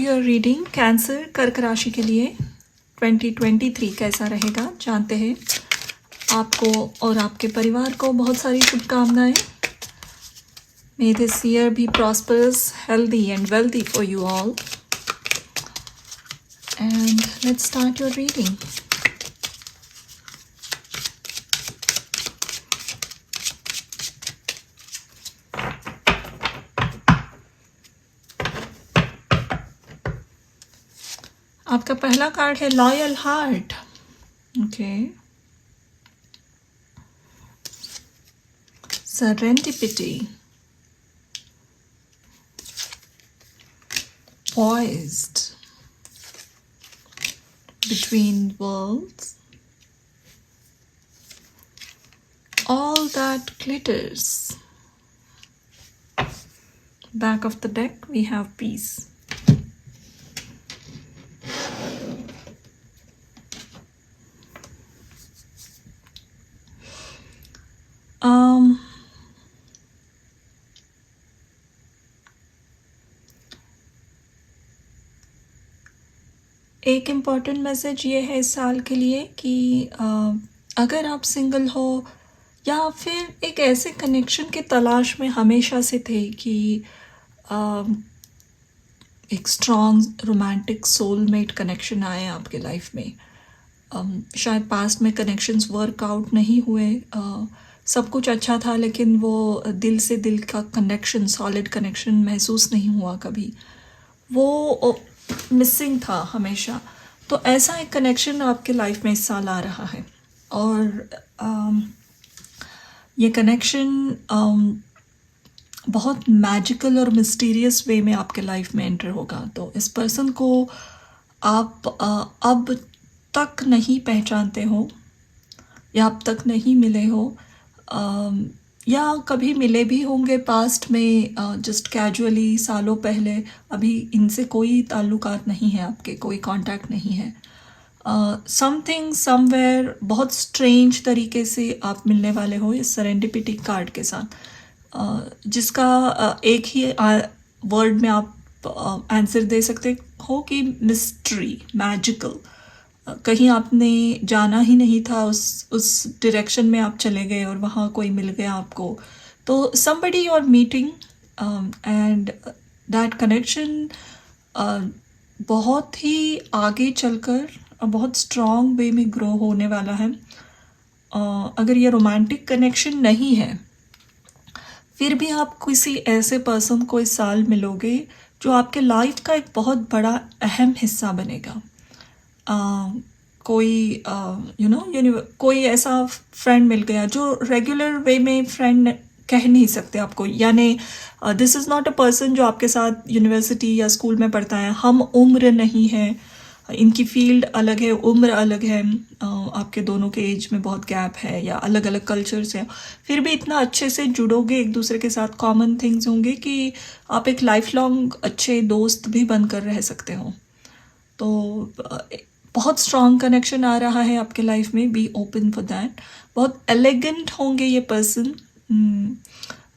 Your reading cancer कर्क राशि के लिए 2023 कैसा रहेगा जानते हैं। आपको और आपके परिवार को बहुत सारी शुभकामनाएं। May this year be prosperous, healthy and wealthy for you all. And let's start your reading. आपका पहला कार्ड है loyal heart. Okay, serendipity, poised between worlds, all that glitters. Back of the deck we have peace. एक important message ये है इस साल के लिए कि अगर आप सिंगल हो या फिर एक ऐसे कनेक्शन के तलाश में हमेशा से थे कि एक स्ट्रॉन्ग रोमांटिक सोलमेट कनेक्शन आए आपके लाइफ में, शायद पास्ट में कनेक्शंस वर्कआउट नहीं हुए, सब कुछ अच्छा था लेकिन वो दिल से दिल का कनेक्शन, सॉलिड कनेक्शन महसूस नहीं हुआ कभी, वो मिसिंग था हमेशा। तो ऐसा एक कनेक्शन आपके लाइफ में इस साल आ रहा है और ये कनेक्शन बहुत मैजिकल और मिस्टीरियस वे में आपके लाइफ में एंटर होगा। तो इस पर्सन को आप अब तक नहीं पहचानते हो या अब तक नहीं मिले हो, या कभी मिले भी होंगे पास्ट में, जस्ट कैजुअली सालों पहले। अभी इनसे कोई ताल्लुकात नहीं है आपके, कोई कांटेक्ट नहीं है। समथिंग समवेयर बहुत स्ट्रेंज तरीके से आप मिलने वाले हो इस सेरेंडिपिटी कार्ड के साथ, जिसका एक ही वर्ड में आप आंसर दे सकते हो कि मिस्ट्री, मैजिकल। कहीं आपने जाना ही नहीं था, उस डायरेक्शन में आप चले गए और वहाँ कोई मिल गया आपको। तो somebody you are meeting and that connection बहुत ही आगे चलकर बहुत स्ट्रॉन्ग वे में ग्रो होने वाला है। अगर ये रोमांटिक कनेक्शन नहीं है फिर भी आप किसी ऐसे पर्सन को इस साल मिलोगे जो आपके लाइफ का एक बहुत बड़ा अहम हिस्सा बनेगा। कोई कोई ऐसा फ्रेंड मिल गया जो रेगुलर वे में फ्रेंड कह नहीं सकते आपको, यानी this is not a person जो आपके साथ यूनिवर्सिटी या स्कूल में पढ़ता है। हम उम्र नहीं है, इनकी फील्ड अलग है, उम्र अलग है, आपके दोनों के एज में बहुत गैप है या अलग अलग कल्चर्स हैं, फिर भी इतना अच्छे से जुड़ोगे एक दूसरे के साथ, कॉमन थिंग्स होंगे कि आप एक लाइफ लॉन्ग अच्छे दोस्त भी बनकर रह सकते हो। तो बहुत स्ट्रॉन्ग कनेक्शन आ रहा है आपके लाइफ में, बी ओपन फॉर दैट। बहुत एलिगेंट होंगे ये पर्सन,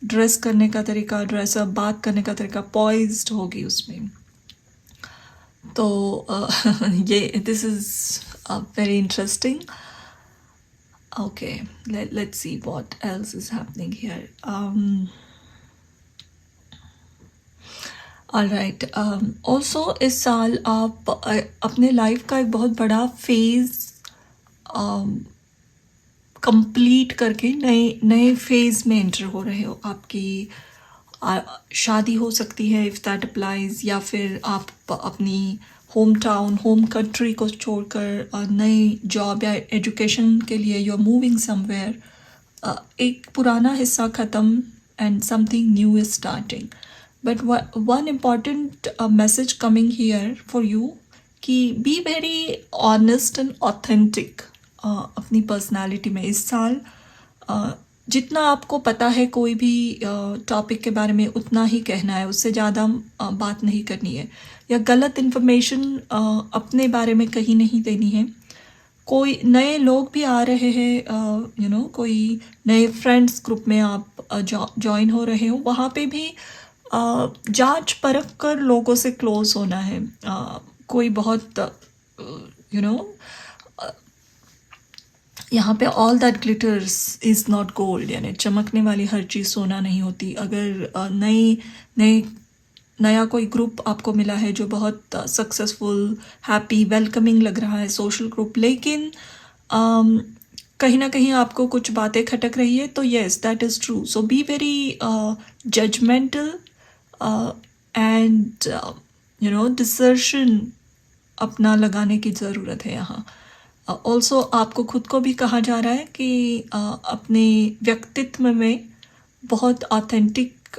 ड्रेस करने का तरीका, ड्रेसअप, बात करने का तरीका पॉइज्ड होगी उसमें। तो ये this is very interesting. Okay, let's see what else is happening here. Alright, also इस साल आप अपने लाइफ का एक बहुत बड़ा फेज़ कंप्लीट करके नए फेज़ में एंटर हो रहे हो। आपकी शादी हो सकती है इफ़ दैट अप्लाइज, या फिर आप अपनी होम टाउन, होम कंट्री को छोड़कर नई जॉब या एजुकेशन के लिए यू आर मूविंग समवेयर। एक पुराना हिस्सा ख़त्म and something new is starting. But one important message coming here for you कि be very honest and authentic अपनी पर्सनालिटी में इस साल। जितना आपको पता है कोई भी टॉपिक के बारे में उतना ही कहना है, उससे ज़्यादा बात नहीं करनी है, या गलत इन्फॉर्मेशन अपने बारे में कहीं नहीं देनी है। कोई नए लोग भी आ रहे हैं, कोई नए फ्रेंड्स ग्रुप में आप ज्वाइन हो रहे हो, वहाँ पे भी जांच परख कर लोगों से क्लोज होना है। कोई बहुत यू नो यहाँ पे all that glitters is not gold, यानी चमकने वाली हर चीज़ सोना नहीं होती। अगर नया कोई ग्रुप आपको मिला है जो बहुत सक्सेसफुल, हैप्पी, वेलकमिंग लग रहा है, सोशल ग्रुप, लेकिन कहीं ना कहीं आपको कुछ बातें खटक रही है, तो yes that is true. So be very judgmental and desertion अपना लगाने की ज़रूरत है यहाँ। ऑल्सो आपको खुद को भी कहा जा रहा है कि अपने व्यक्तित्व में बहुत ऑथेंटिक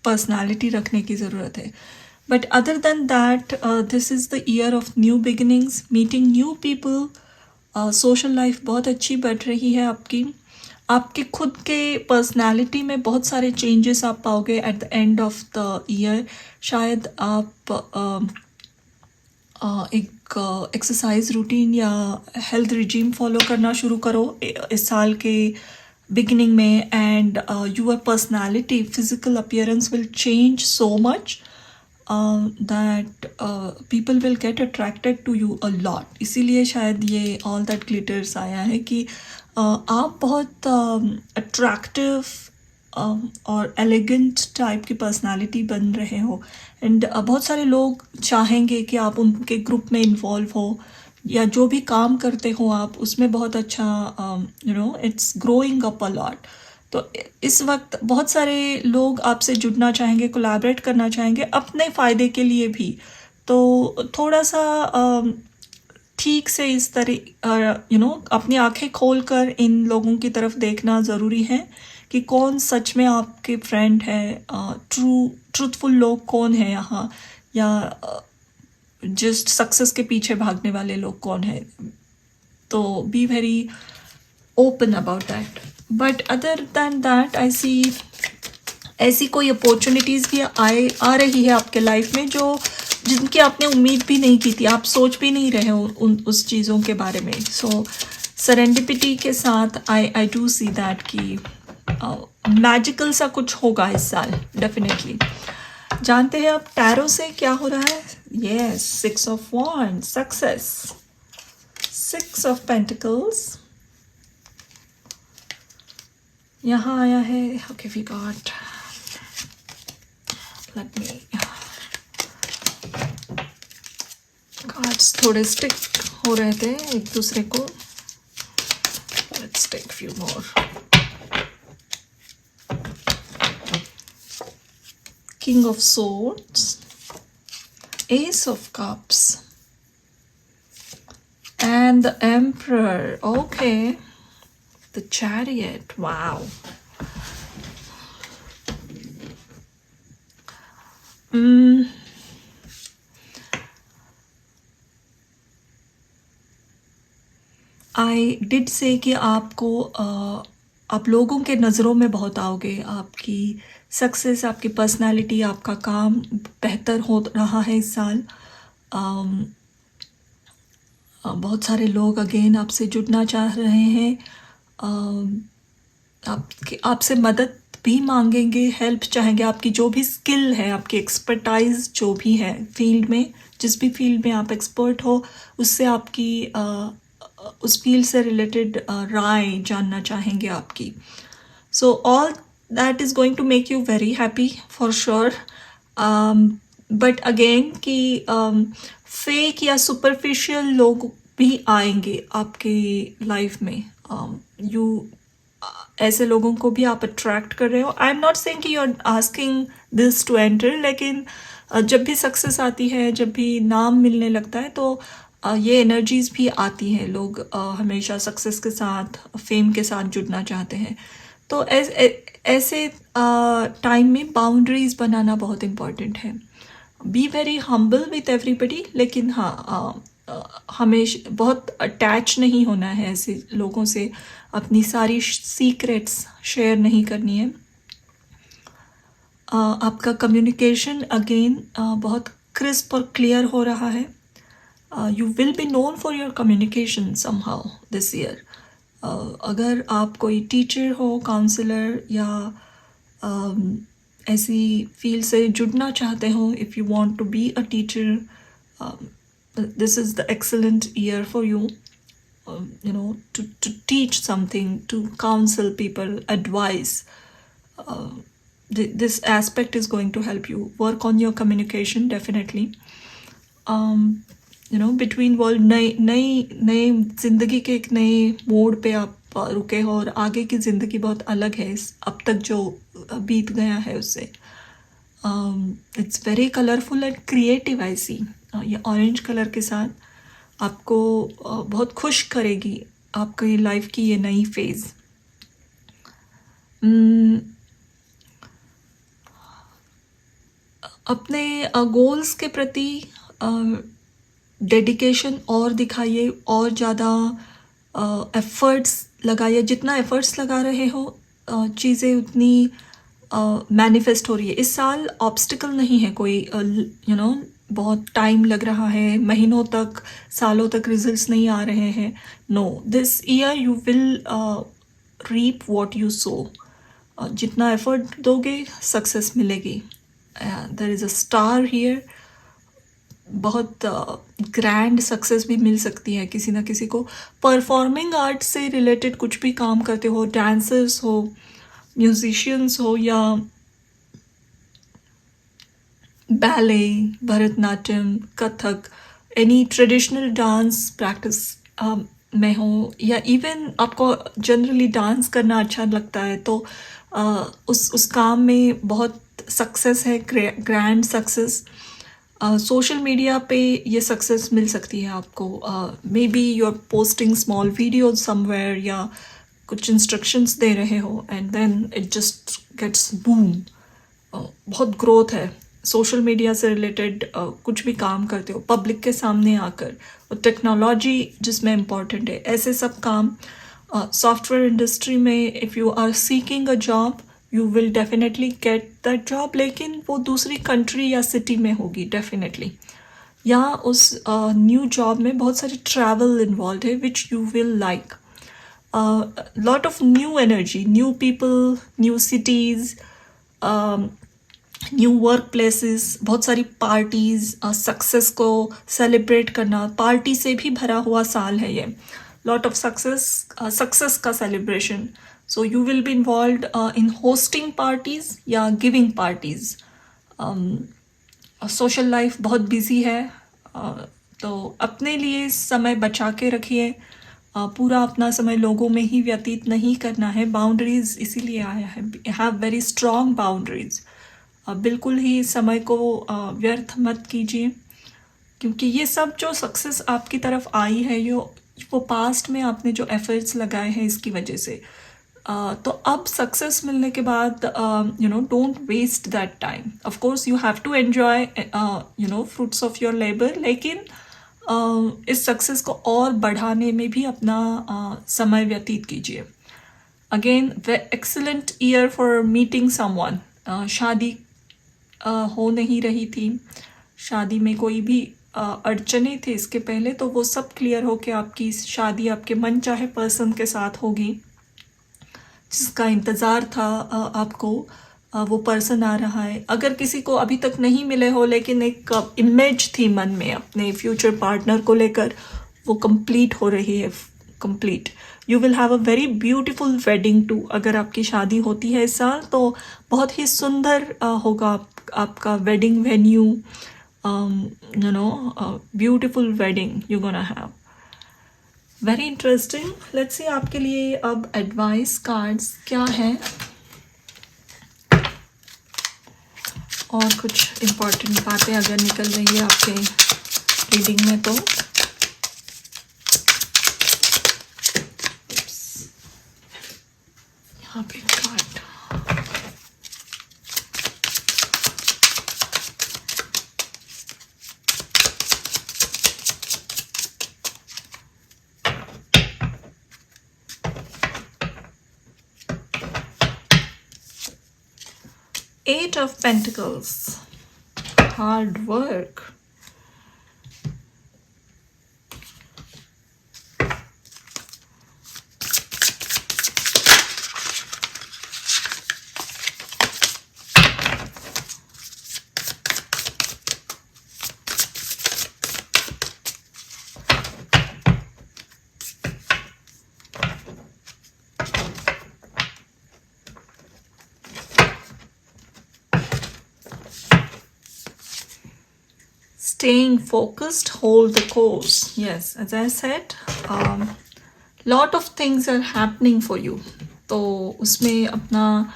पर्सनालिटी रखने की ज़रूरत है। But other than that this is the year of new beginnings, meeting new people. Social life बहुत अच्छी बढ़ रही है आपकी। आपके खुद के पर्सनालिटी में बहुत सारे चेंजेस आप पाओगे at the end of the year. शायद आप एक एक्सरसाइज रूटीन या हेल्थ रिजीम फॉलो करना शुरू करो इस साल के बिगिनिंग में, and your personality, physical appearance will change so much that people will get attracted to you a lot. इसीलिए शायद ये ऑल दैट ग्लिटर्स आया है कि आप बहुत अट्रैक्टिव और एलिगेंट टाइप की पर्सनालिटी बन रहे हो, एंड बहुत सारे लोग चाहेंगे कि आप उनके ग्रुप में इन्वॉल्व हो, या जो भी काम करते हो आप उसमें बहुत अच्छा it's growing up a lot. तो इस वक्त बहुत सारे लोग आपसे जुड़ना चाहेंगे, कोलैबोरेट करना चाहेंगे अपने फ़ायदे के लिए भी। तो थोड़ा सा ठीक से इस तरह अपनी आंखें खोल कर इन लोगों की तरफ देखना ज़रूरी है कि कौन सच में आपके फ्रेंड है, ट्रूथफुल लोग कौन है यहाँ, या जस्ट सक्सेस के पीछे भागने वाले लोग कौन है। तो be very open about that. But other than that I see ऐसी कोई अपॉर्चुनिटीज़ भी आ रही है आपके लाइफ में जो जिनकी आपने उम्मीद भी नहीं की थी, आप सोच भी नहीं रहे हो उस चीज़ों के बारे में। सो सेरेंडिपिटी के साथ आई डू सी दैट कि मैजिकल सा कुछ होगा इस साल डेफिनेटली। जानते हैं अब टैरो से क्या हो रहा है? Yes, 6 of wands, success, 6 of pentacles यहाँ आया है। Okay, we got, let me, cards थोड़े स्टिक हो रहे थे एक दूसरे को। Let's take few more. King of Swords, Ace of Cups, and the Emperor. Okay, the Chariot. Wow. I did say कि आपको आप लोगों के नज़रों में बहुत आओगे। आपकी सक्सेस, आपकी पर्सनालिटी, आपका काम बेहतर हो रहा है इस साल। बहुत सारे लोग अगेन आपसे जुड़ना चाह रहे हैं, आपसे मदद भी मांगेंगे, हेल्प चाहेंगे। आपकी जो भी स्किल है, आपकी एक्सपर्टाइज जो भी है फील्ड में, जिस भी फील्ड में आप एक्सपर्ट हो, उससे आपकी उस फील्ड से रिलेटेड राय जानना चाहेंगे आपकी। So all that is going to make you very happy for sure. But again कि फेक या सुपरफिशियल लोग भी आएंगे आपके लाइफ में। ऐसे लोगों को भी आप अट्रैक्ट कर रहे हो। आई एम नॉट सेइंग कि you are asking this to enter, लेकिन जब भी सक्सेस आती है, जब भी नाम मिलने लगता है, तो ये एनर्जीज भी आती हैं। लोग हमेशा सक्सेस के साथ, फेम के साथ जुड़ना चाहते हैं। तो ऐसे टाइम में बाउंड्रीज बनाना बहुत इम्पॉर्टेंट है। Be very humble with everybody, लेकिन हाँ, हमेशा बहुत अटैच नहीं होना है ऐसे लोगों से। अपनी सारी सीक्रेट्स शेयर नहीं करनी है। आपका कम्युनिकेशन अगेन बहुत क्रिस्प और क्लियर हो रहा है। You will be known for your communication somehow this year. अगर आप कोई टीचर हो, काउंसलर, या ऐसी फील्ड से जुड़ना चाहते हो, if you want to be a teacher, this is the excellent year for you, you know, to teach something, to counsel people, advise. uh, this aspect is going to help you work on your communication definitely. um, you know, between world, नई नई नई ज़िंदगी के एक नए मोड़ पे आप रुके हो, और आगे की ज़िंदगी बहुत अलग है इस अब तक जो बीत गया है उससे. It's very colourful and creative. I see ये ऑरेंज कलर के साथ आपको बहुत खुश करेगी आपकी लाइफ की ये नई फेज़. अपने गोल्स के प्रति डेडिकेशन और दिखाइए, और ज़्यादा एफर्ट्स लगाइए. जितना एफर्ट्स लगा रहे हो चीज़ें उतनी मैनिफेस्ट हो रही है. इस साल ऑब्स्टिकल नहीं है कोई, यू नो, बहुत टाइम लग रहा है, महीनों तक, सालों तक रिजल्ट्स नहीं आ रहे हैं. No, this year you will reap what you sow. जितना एफर्ट दोगे सक्सेस मिलेगी. There is a star here. बहुत ग्रैंड सक्सेस भी मिल सकती है किसी ना किसी को. परफॉर्मिंग आर्ट से रिलेटेड कुछ भी काम करते हो, डांसर्स हो, म्यूजिशियंस हो, या ballet, Bharatanatyam, Kathak, any traditional dance practice में हो, या इवन आपको जनरली डांस करना अच्छा लगता है, तो उस काम में बहुत सक्सेस है, ग्रैंड सक्सेस. सोशल मीडिया पे ये सक्सेस मिल सकती है आपको. Maybe you are posting small videos somewhere, या कुछ इंस्ट्रक्शंस दे रहे हो, and then it just gets boom. बहुत ग्रोथ है. सोशल मीडिया से रिलेटेड कुछ भी काम करते हो पब्लिक के सामने आकर, और टेक्नोलॉजी जिसमें इम्पॉर्टेंट है, ऐसे सब काम. सॉफ्टवेयर इंडस्ट्री में if you are seeking a job, you will definitely get that job, लेकिन वो दूसरी कंट्री या सिटी में होगी डेफिनेटली. या उस न्यू जॉब में बहुत सारी ट्रैवल इन्वॉल्व है, which you will like. Lot of new energy, new people, new cities, new work places, बहुत सारी पार्टीज़, सक्सेस को सेलिब्रेट करना. पार्टी से भी भरा हुआ साल है ये. लॉट ऑफ सक्सेस का celebration. So you will be involve in hosting parties या गिविंग पार्टीज़. सोशल लाइफ बहुत बिजी है, तो अपने लिए समय बचा के रखिए. पूरा अपना समय लोगों में ही व्यतीत नहीं करना है. बाउंड्रीज इसीलिए आया है, हैव वेरी स्ट्रॉन्ग बाउंड्रीज. बिल्कुल ही समय को व्यर्थ मत कीजिए, क्योंकि ये सब जो सक्सेस आपकी तरफ आई है, वो पास्ट में आपने जो एफर्ट्स लगाए हैं इसकी वजह से. तो अब सक्सेस मिलने के बाद you know, don't waste that time. Of course you have to enjoy you know fruits of your labour, लेकिन इस सक्सेस को और बढ़ाने में भी अपना समय व्यतीत कीजिए. Again, excellent year for meeting someone. शादी हो नहीं रही थी, शादी में कोई भी अड़चने थे इसके पहले, तो वो सब क्लियर हो के आपकी शादी आपके मन चाहे पर्सन के साथ होगी. जिसका इंतज़ार था आपको, वो पर्सन आ रहा है. अगर किसी को अभी तक नहीं मिले हो, लेकिन एक इमेज थी मन में अपने फ्यूचर पार्टनर को लेकर, वो कंप्लीट हो रही है. Complete. You will have a very beautiful wedding too. अगर आपकी शादी होती है इस साल, तो बहुत ही सुंदर होगा आपका wedding venue. You know, beautiful wedding you gonna have. Very interesting. Let's see आपके लिए अब एडवाइस कार्ड्स क्या है, और कुछ इम्पॉर्टेंट बातें अगर निकल रही है आपके रीडिंग में तो. यहाँ पे card. Eight of Pentacles. Hard work. staying focused, hold the course. Yes, as I said, lot of things are happening for you. तो उसमें अपना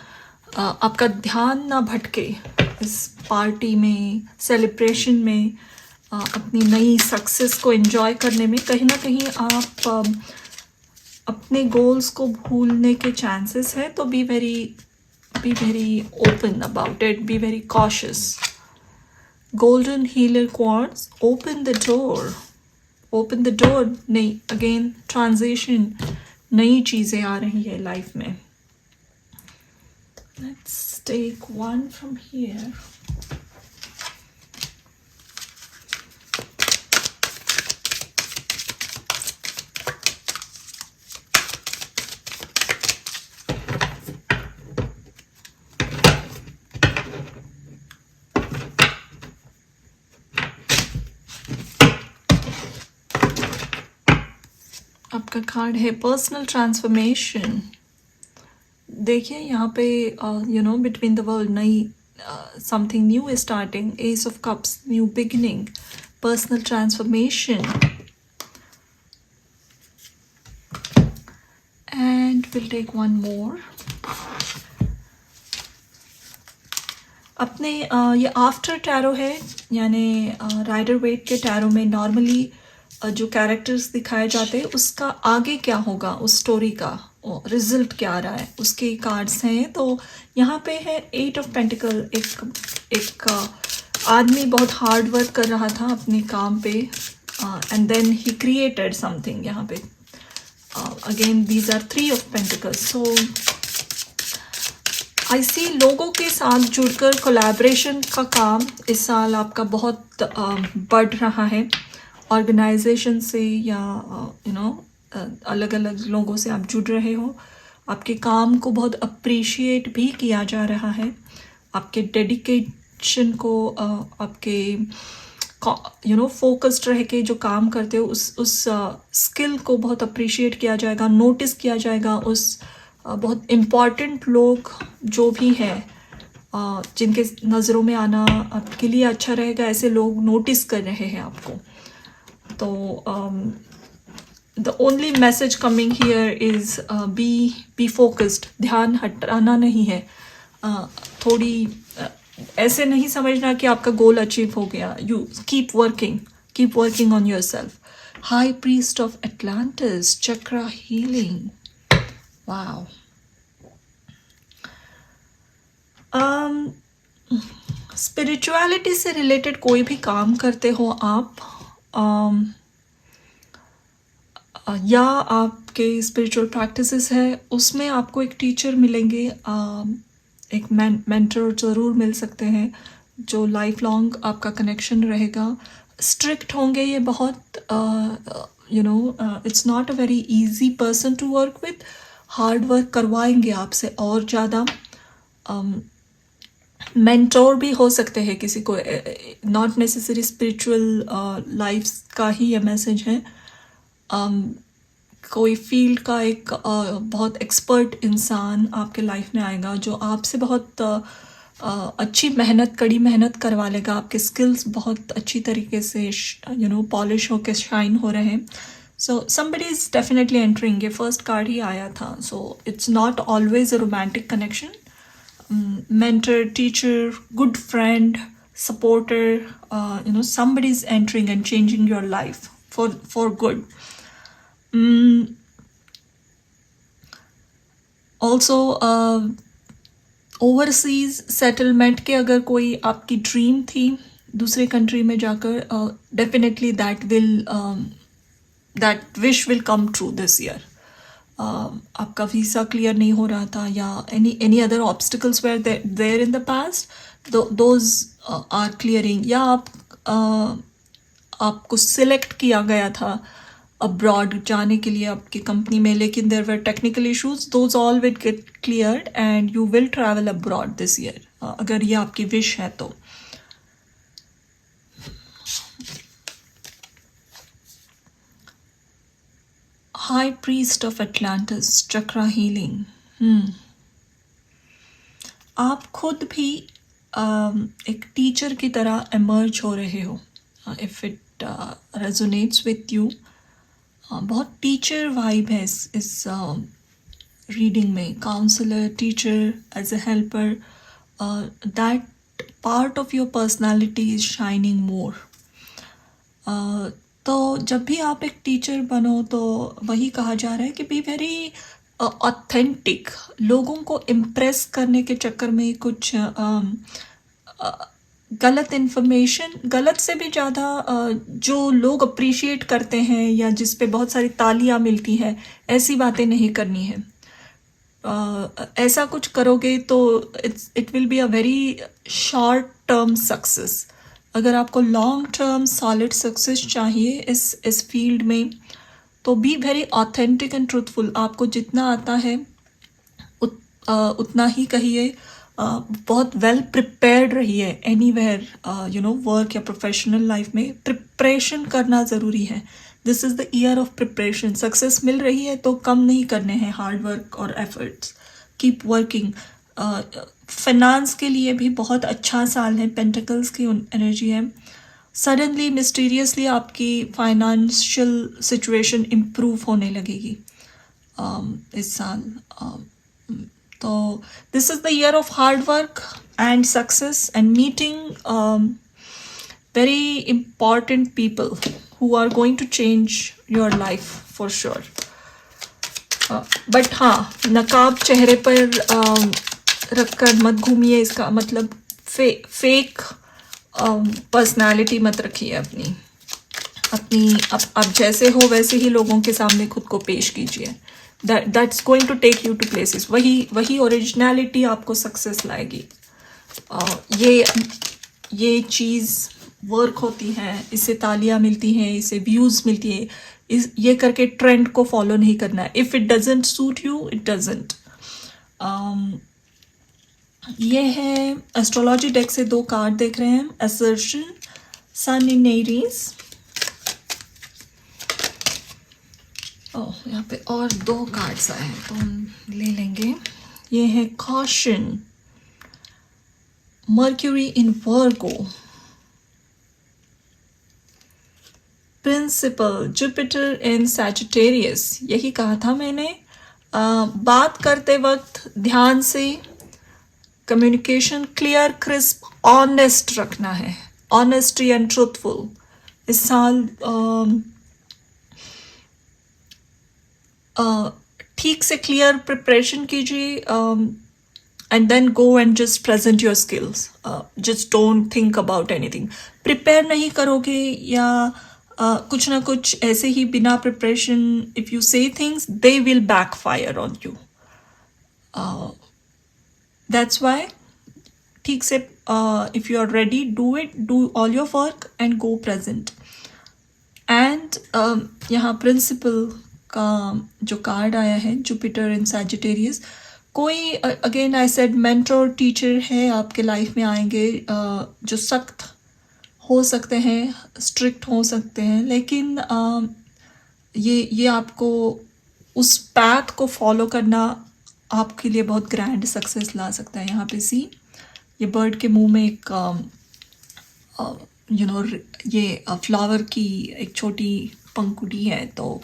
आपका ध्यान ना भटके इस पार्टी में, सेलिब्रेशन में, अपनी नई सक्सेस को एंजॉय करने में कहीं ना कहीं आप अपने गोल्स को भूलने के चांसेस है. तो be very open about it, be very cautious. Golden healer quartz, open the door. Open the door. नहीं, अगेन ट्रांजिशन, नई चीज़ें आ रही है लाइफ में. Let's take one from here. आपका कार्ड है पर्सनल ट्रांसफॉर्मेशन. देखिए यहाँ पे बिटवीन द वर्ल्ड, नई something new is starting. Ace of cups, new beginning, personal transformation. And will take one more. अपने ये आफ्टर टैरो है, यानी राइडर वेट के टैरो में नॉर्मली जो कैरेक्टर्स दिखाए जाते हैं उसका आगे क्या होगा, उस स्टोरी का रिजल्ट क्या आ रहा है, उसके कार्ड्स हैं. तो यहाँ पे है 8 ऑफ पेंटिकल. एक आदमी बहुत हार्ड वर्क कर रहा था अपने काम पे, and then he created something. यहाँ पे again these are 3 of pentacles. So I see लोगों के साथ जुड़कर कोलैबोरेशन का काम इस साल आपका बहुत बढ़ रहा है. ऑर्गेनाइजेशन से या अलग अलग लोगों से आप जुड़ रहे हो. आपके काम को बहुत अप्रिशिएट भी किया जा रहा है. आपके डेडिकेशन को, आपके फोकस्ड रह के जो काम करते हो उस स्किल को बहुत अप्रिशिएट किया जाएगा, नोटिस किया जाएगा. उस बहुत इम्पॉर्टेंट लोग जो भी हैं, जिनके नज़रों में आना आपके लिए अच्छा रहेगा, ऐसे लोग नोटिस कर रहे हैं आपको. तो the only message coming here is be focused. ध्यान हटाना नहीं है. थोड़ी ऐसे नहीं समझना कि आपका गोल अचीव हो गया. You keep working on your self. High priestess of Atlantis, chakra healing. Wow. Spirituality से रिलेटेड कोई भी काम करते हो आप, या आपके स्पिरिचुअल प्रैक्टिसेस है, उसमें आपको एक टीचर मिलेंगे, एक मेंटर ज़रूर मिल सकते हैं जो लाइफ लॉन्ग आपका कनेक्शन रहेगा. स्ट्रिक्ट होंगे ये बहुत. It's not a very easy person to work with. Hard work करवाएंगे आपसे और ज़्यादा. मेंटोर भी हो सकते हैं किसी को. नॉट नेसेसरी स्पिरिचुअल लाइफ का ही ये मैसेज है. कोई फील्ड का एक बहुत एक्सपर्ट इंसान आपके लाइफ में आएगा जो आपसे बहुत अच्छी मेहनत, कड़ी मेहनत करवा लेगा. आपके स्किल्स बहुत अच्छी तरीके से पॉलिश होकर शाइन हो रहे हैं. सो somebody is definitely entering. ये फर्स्ट कार्ड ही आया था. So it's not always a romantic connection. mentor, teacher, good friend, supporter, somebody is entering and changing your life for good. Also, overseas settlement के अगर कोई आपकी ड्रीम थी दूसरे country में जाकर, definitely that wish will come true this year. आपका visa clear नहीं हो रहा था या any other obstacles were there in the past, those are clearing. या आपको सिलेक्ट किया गया था अब्रॉड जाने के लिए आपकी कंपनी में, लेकिन there were technical issues. Those all will get cleared and you will travel abroad this year, अगर ये आपकी विश है तो. High priestess of Atlantis, chakra healing. आप खुद भी एक टीचर की तरह एमर्ज हो रहे हो. If it resonates with you. बहुत टीचर वाइब है इस रीडिंग में, counsellor, teacher, as a helper, that part of your personality is shining more. तो जब भी आप एक टीचर बनो तो वही कहा जा रहा है कि बी वेरी ऑथेंटिक। लोगों को इम्प्रेस करने के चक्कर में कुछ गलत इन्फॉर्मेशन, गलत से भी ज़्यादा जो लोग अप्रिशिएट करते हैं या जिस पे बहुत सारी तालियां मिलती हैं, ऐसी बातें नहीं करनी है। ऐसा कुछ करोगे तो it will be a very short term success. अगर आपको लॉन्ग टर्म सॉलिड सक्सेस चाहिए इस फील्ड में, तो be very authentic and truthful. आपको जितना आता है उतना ही कहिए। बहुत वेल प्रिपेयर्ड रहिए एनीवेयर, वर्क या प्रोफेशनल लाइफ में प्रिपरेशन करना ज़रूरी है। This is the year of preparation. Success मिल रही है तो कम नहीं करने हैं हार्ड वर्क और एफर्ट्स, कीप वर्किंग। फाइनेंस के लिए भी बहुत अच्छा साल है, पेंटिकल्स की एनर्जी है। सडनली मिस्टीरियसली आपकी फाइनेंशियल सिचुएशन इम्प्रूव होने लगेगी इस साल। तो this is the year of hard work and success and meeting very important people who are going to change your life for sure. But हाँ, नकाब चेहरे पर रखकर मत घूमिए। इसका मतलब फेक पर्सनालिटी मत रखिए अपनी। अब जैसे हो वैसे ही लोगों के सामने खुद को पेश कीजिए। That's going to take you to places. वही ओरिजिनलिटी आपको सक्सेस लाएगी। ये चीज़ वर्क होती है, इससे तालियां मिलती हैं, इससे व्यूज़ मिलती है। ये करके ट्रेंड को फॉलो नहीं करना है। If it doesn't suit you, it doesn't. ये है एस्ट्रोलॉजी डेक से 2 कार्ड देख रहे हैं। Assertion, sun in Aries. यहाँ पे और 2 कार्ड्स आए हैं तो हम ले लेंगे। ये है caution, Mercury in Virgo, principle, Jupiter in Sagittarius. यही कहा था मैंने। बात करते वक्त ध्यान से कम्युनिकेशन क्लियर, क्रिस्प, ऑनेस्ट रखना है। Honesty and truthful. इस साल ठीक से क्लियर प्रिपरेशन कीजिए and then go and just present your skills. Just don't think about anything. Prepare नहीं करोगे या कुछ ना कुछ ऐसे ही बिना preparation if you say things, they will backfire on you. That's why ठीक से if you are ready, do it, do all your work and go present. And यहाँ प्रिंसिपल का जो कार्ड आया है, जुपिटर इन सैजिटेरियस, कोई again I said mentor teacher है आपके लाइफ में आएंगे जो सख्त हो सकते हैं, स्ट्रिक्ट हो सकते हैं, लेकिन ये आपको उस पैथ को फॉलो करना आपके लिए बहुत ग्रैंड सक्सेस ला सकता है। यहाँ पे सी, ये बर्ड के मुंह में एक ये फ्लावर की एक छोटी पंखुड़ी है। तो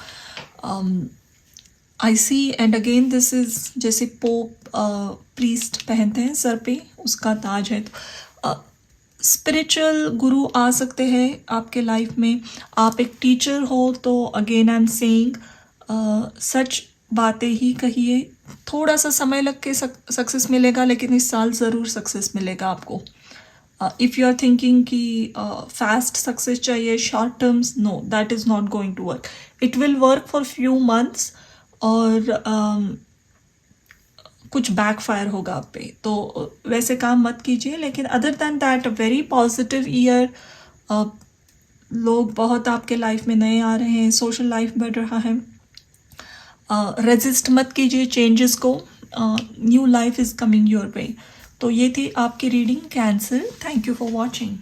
आई सी एंड अगेन दिस इज़ जैसे पोप प्रीस्ट पहनते हैं सर पे, उसका ताज है। तो स्पिरिचुअल गुरु आ सकते हैं आपके लाइफ में। आप एक टीचर हो तो अगेन आई एम सेइंग सच बातें ही कहिए। थोड़ा सा समय लग के सक्सेस मिलेगा, लेकिन इस साल ज़रूर सक्सेस मिलेगा आपको। इफ़ यू आर थिंकिंग कि फास्ट सक्सेस चाहिए, short terms, no, that is not going to work. It will work for few months और कुछ बैकफायर होगा आप पे, तो वैसे काम मत कीजिए। लेकिन other than that a very positive year. लोग बहुत आपके लाइफ में नए आ रहे हैं, सोशल लाइफ बढ़ रहा है। रेजिस्ट मत कीजिए चेंजेस को, new life is coming your way. तो ये थी आपकी reading cancer. Thank you for watching.